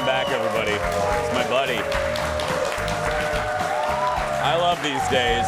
Welcome back, everybody. It's my buddy. I love these days.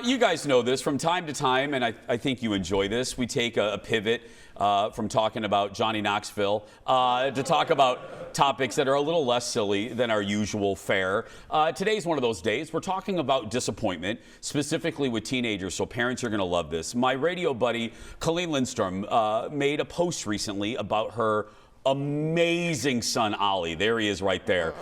You guys know this from time to time, and I think you enjoy this. We take a pivot from talking about Johnny Knoxville to talk about topics that are a little less silly than our usual fare. Today's one of those days. We're talking about disappointment, specifically with teenagers, so parents are going to love this. My radio buddy, Colleen Lindstrom, made a post recently about her amazing son, Ollie. There he is right there.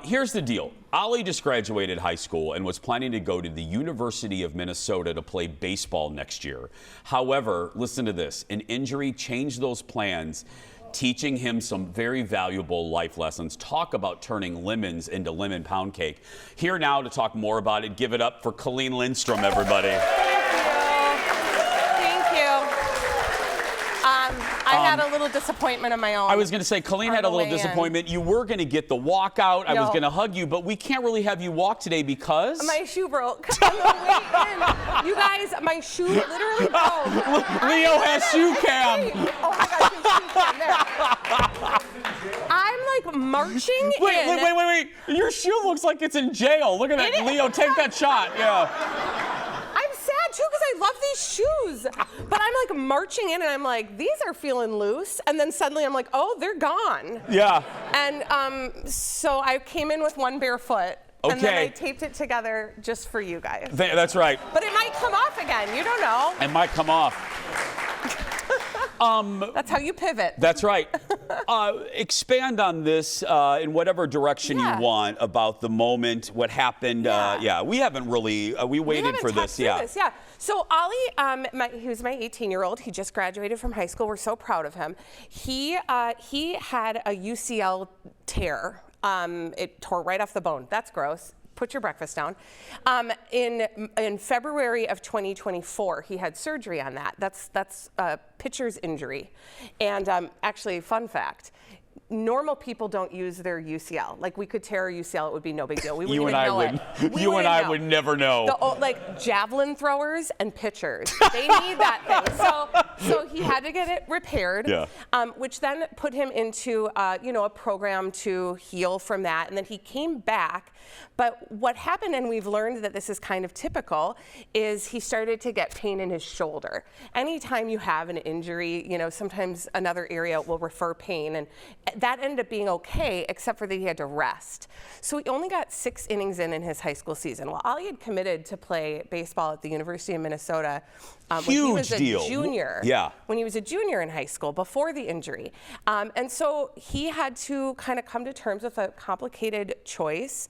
Here's the deal. Ollie just graduated high school and was planning to go to the University of Minnesota to play baseball next year. However, listen to this. An injury changed those plans, teaching him some very valuable life lessons. Talk about turning lemons into lemon pound cake. Here now to talk more about it, give it up for Colleen Lindstrom, everybody. I had a little disappointment of my own. I was going to say, Colleen had a little disappointment. You were going to get the walkout. I was going to hug you, but we can't really have you walk today because... My shoe broke on the way in. You guys, my shoe literally broke. Leo has shoe cam. Oh my gosh, his shoe cam there. I'm like marching in. Wait. Your shoe looks like it's in jail. Look at that. Leo, take that shot. Yeah. Too, because I love these shoes, but I'm like marching in and I'm like, these are feeling loose, and then suddenly I'm like, oh, they're gone. Yeah. And so I came in with one bare foot. Okay. And then I taped it together just for you guys. That's right. But it might come off again. You don't know. It might come off. That's how you pivot. That's right. Expand on this in whatever direction you want about the moment, what happened. We haven't really, we waited for this. So Ollie, he was my 18-year-old. He just graduated from high school. We're so proud of him. He had a UCL tear. It tore right off the bone. That's gross. Put your breakfast down. In February of 2024, he had surgery on that. That's a pitcher's injury. And actually, fun fact, normal people don't use their UCL. Like, we could tear our UCL, it would be no big deal. We wouldn't even know it. You and I would never know. Like javelin throwers and pitchers, they need that thing. So he had to get it repaired, which then put him into a program to heal from that. And then he came back. But what happened, and we've learned that this is kind of typical, is he started to get pain in his shoulder. Anytime you have an injury, sometimes another area will refer pain, and that ended up being okay, except for that he had to rest. So he only got 6 innings in his high school season. Well, Ollie had committed to play baseball at the University of Minnesota when he was a junior. Yeah. When he was a junior in high school, before the injury. And so he had to kind of come to terms with a complicated choice.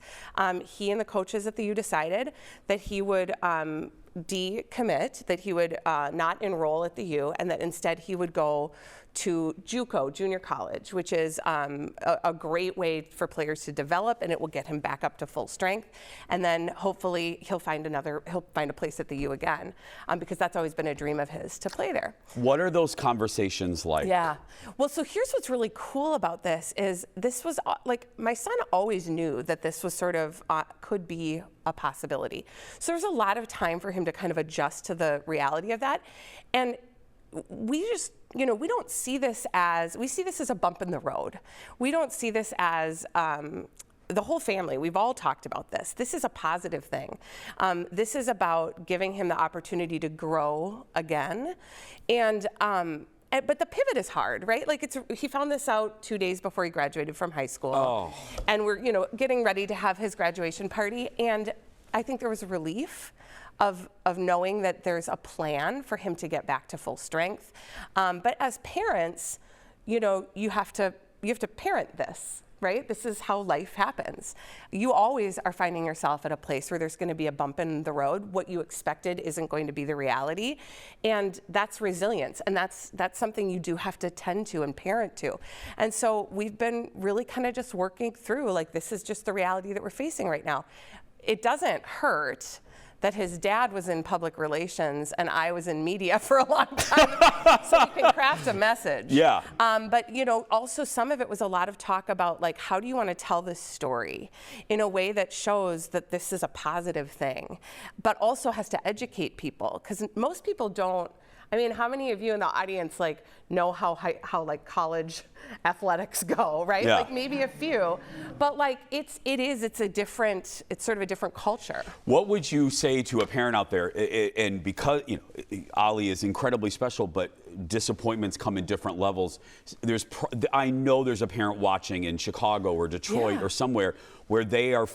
He and the coaches at the U decided that he would decommit, that he would not enroll at the U, and that instead he would go to JUCO, junior college, which is a great way for players to develop, and it will get him back up to full strength. And then hopefully he'll find a place at the U again, because that's always been a dream of his, to play there. What are those conversations like? Yeah. Well, so here's what's really cool about this is this was like, my son always knew that this was sort of could be a possibility. So there's a lot of time for him to kind of adjust to the reality of that. And we just, we don't see this as, we see this as a bump in the road. We don't see this as, the whole family, we've all talked about this. This is a positive thing. This is about giving him the opportunity to grow again. And, but the pivot is hard, right? Like, he found this out 2 days before he graduated from high school. Oh. And we're, getting ready to have his graduation party. And I think there was a relief of knowing that there's a plan for him to get back to full strength. But as parents, you have to parent this, right? This is how life happens. You always are finding yourself at a place where there's going to be a bump in the road. What you expected isn't going to be the reality. And that's resilience. And that's something you do have to tend to and parent to. And so we've been really kind of just working through, like, this is just the reality that we're facing right now. It doesn't hurt that his dad was in public relations and I was in media for a long time, so we can craft a message. Yeah. But also some of it was a lot of talk about, like, how do you want to tell this story in a way that shows that this is a positive thing, but also has to educate people, because most people don't I mean, how many of you in the audience like know how like college athletics go, right? Yeah. Like maybe a few, but like it's sort of a different culture. What would you say to a parent out there? And because Ali is incredibly special, but disappointments come in different levels. I know there's a parent watching in Chicago or Detroit or somewhere where they are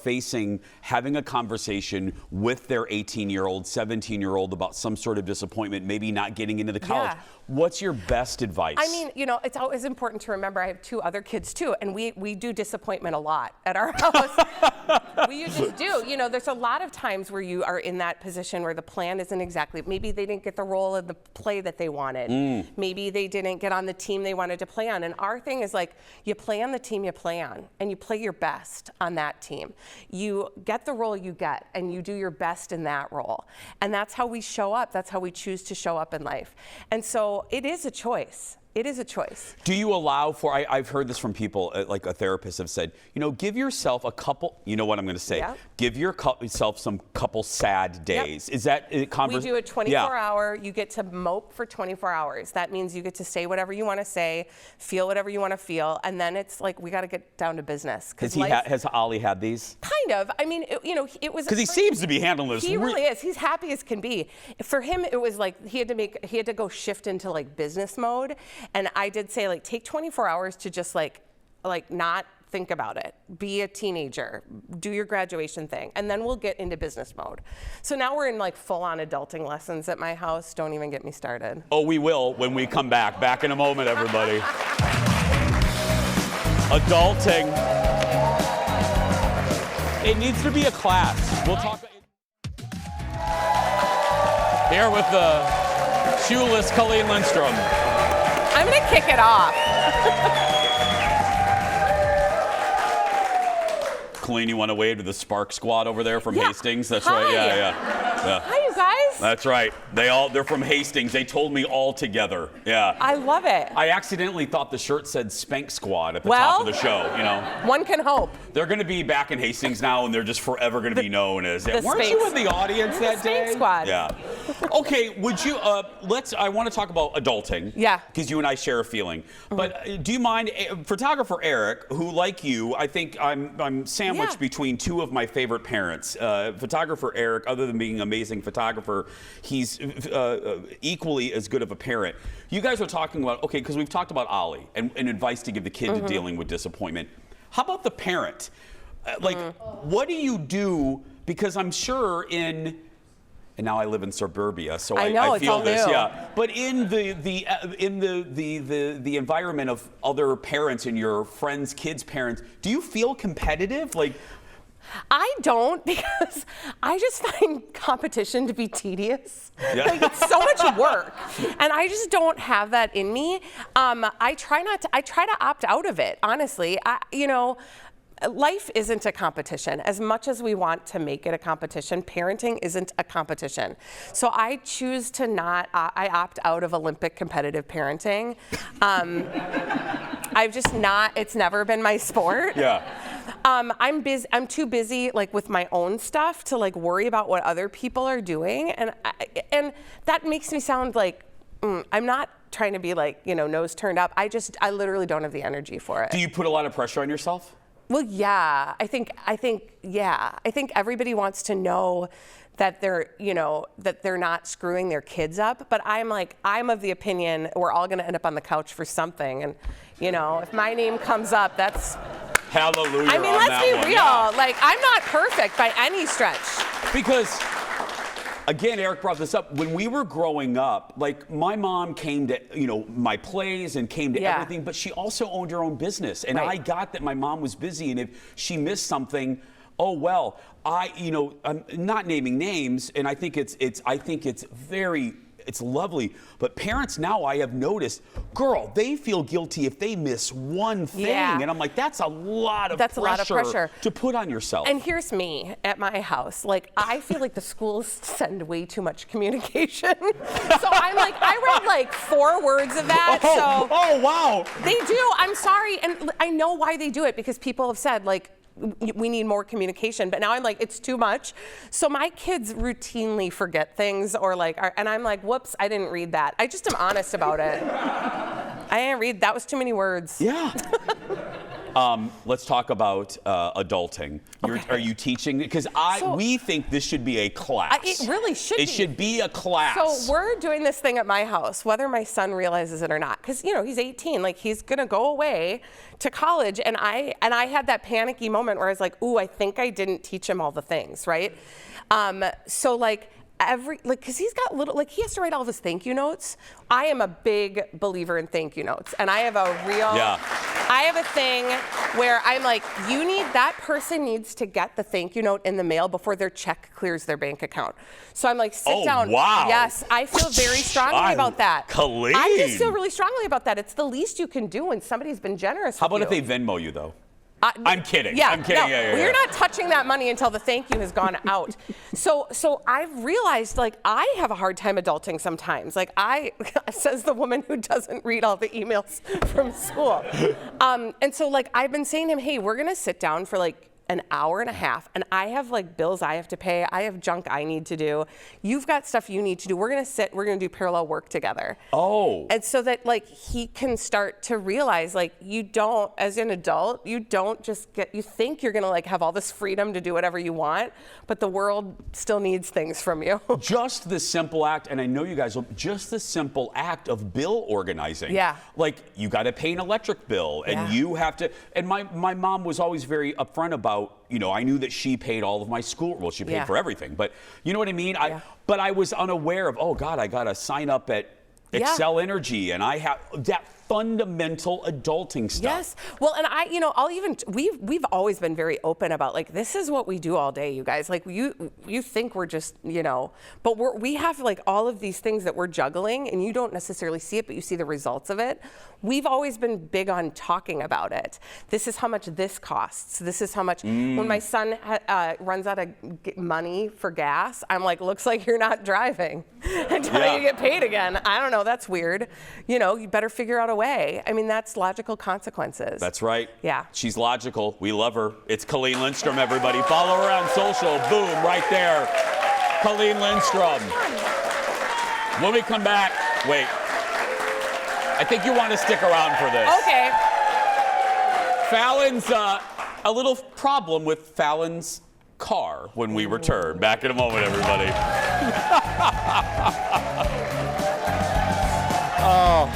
having a conversation with their 18-year-old, 17-year-old about some sort of disappointment, maybe not getting into the college. Yeah. What's your best advice? I mean, it's always important to remember I have 2 other kids too, and we do disappointment a lot at our house. We just do. There's a lot of times where you are in that position where the plan isn't exactly, maybe they didn't get the role in the play that they wanted. Maybe they didn't get on the team they wanted to play on. And our thing is like, you play on the team you play on, and you play your best on that team. You get the role you get, and you do your best in that role. And that's how we show up. That's how we choose to show up in life. And so it is a choice. It is a choice. Do you allow for, I've heard this from people, like a therapist have said, give yourself a couple, you know what I'm going to say, give yourself some couple sad days. Is that We do a 24-hour, you get to mope for 24 hours. That means you get to say whatever you want to say, feel whatever you want to feel, and then it's like, we got to get down to business. Has Ali had these? Kind of. I mean, it was. Because he seems to be handling this. He really is. He's happy as can be. For him, it was like, he had to go shift into like business mode. And I did say, like, take 24 hours to just like not think about it. Be a teenager. Do your graduation thing. And then we'll get into business mode. So now we're in like full-on adulting lessons at my house. Don't even get me started. Oh, we will when we come back. Back in a moment, everybody. Adulting. It needs to be a class. We'll talk. Here with the shoeless Colleen Lindstrom. I'm going to kick it off. Colleen, you want to wave to the Spark Squad over there from Yeah. Hastings? That's Hi. right. Yeah. Hi, you guys. That's right. They're from Hastings. They told me all together. Yeah. I love it. I accidentally thought the shirt said Spank Squad at the top of the show, One can hope. They're going to be back in Hastings now, and they're just forever going to be known as. the Weren't Spank- you in the audience that day? Spank Squad. Yeah. Okay. Would you? I want to talk about adulting. Yeah. Because you and I share a feeling. But do you mind, photographer Eric, who, like you, I think I'm sandwiched between 2 of my favorite parents. Photographer Eric, other than being an amazing photographer, he's equally as good of a parent. You guys are talking about, because we've talked about Ali and advice to give the kid to dealing with disappointment. How about the parent? What do you do? Because I'm sure and now I live in suburbia, so I know, feel it's all this. new. But in the environment of other parents and your friends' kids' parents, do you feel competitive? I don't, because I just find competition to be tedious. Yeah. It's so much work, and I just don't have that in me. I try to opt out of it, honestly. Life isn't a competition. As much as we want to make it a competition, parenting isn't a competition. So I choose to not, I opt out of Olympic competitive parenting. It's never been my sport. Yeah. I'm too busy with my own stuff to worry about what other people are doing. And that makes me sound like, I'm not trying to be nose turned up. I literally don't have the energy for it. Do you put a lot of pressure on yourself? Well, yeah, I think everybody wants to know that they're not screwing their kids up. But I'm of the opinion we're all going to end up on the couch for something. And, if my name comes up, that's. Hallelujah. I mean, let's be real. Yeah. I'm not perfect by any stretch. Because, again, Eric brought this up. When we were growing up, my mom came to, my plays and came to everything, but she also owned her own business. And I got that my mom was busy, and if she missed something, oh, well, I'm not naming names, and I think it's lovely. But parents now, I have noticed, girl, they feel guilty if they miss one thing. Yeah. And I'm like, that's a lot of pressure to put on yourself. And here's me at my house. I feel like the schools send way too much communication. So I read 4 words of that. Oh, wow. They do. I'm sorry. And I know why they do it, because people have said, we need more communication. But now I'm like, it's too much. So my kids routinely forget things and I'm like, whoops, I didn't read that. I just am honest about it. I didn't read, that was too many words. Yeah. Let's talk about adulting. Are you teaching? Because we think this should be a class. It really should be. It should be a class. So we're doing this thing at my house, whether my son realizes it or not. Because, he's 18. Like, he's going to go away to college. And I had that panicky moment where I was like, ooh, I think I didn't teach him all the things, right? Because he's got he has to write all of his thank you notes. I am a big believer in thank you notes. And I have I have a thing where I'm like, that person needs to get the thank you note in the mail before their check clears their bank account. So I'm like, sit down. Wow. Yes, I feel very strongly about that. Colleen. I just feel really strongly about that. It's the least you can do when somebody's been generous. How about if they Venmo you, though? I'm kidding. I'm kidding. No, Yeah. We're not touching that money until the thank you has gone out. So I've realized, I have a hard time adulting sometimes. Says the woman who doesn't read all the emails from school. And so, I've been saying to him, hey, we're going to sit down for, an hour and a half, and I have bills I have to pay. I have junk I need to do. You've got stuff you need to do. We're going to do parallel work together. Oh. And so that he can start to realize you don't, as an adult, you don't just you think you're going to have all this freedom to do whatever you want, but the world still needs things from you. Just the simple act, and I know you guys will, just the simple act of bill organizing. Yeah. You got to pay an electric bill, and you have to, and my mom was always very upfront about, I knew that she paid all of my school. Well, she paid for everything, but you know what I mean? But I was unaware of, oh God, I got to sign up at Excel Energy, and I have that fundamental adulting stuff. Yes. Well, and we've always been very open about this is what we do all day, you guys. You think we're just, but we have all of these things that we're juggling, and you don't necessarily see it, but you see the results of it. We've always been big on talking about it. This is how much this costs. This is how much. When my son runs out of money for gas, I'm like, looks like you're not driving until you get paid again. I don't know. That's weird. You better figure out a way. I mean, that's logical consequences. That's right. Yeah. She's logical. We love her. It's Colleen Lindstrom, everybody. Follow her on social. Boom, right there. Colleen Lindstrom. When we come back, wait. I think you want to stick around for this. Okay. Fallon's, a little problem with Fallon's car when we return. Back in a moment, everybody. Oh.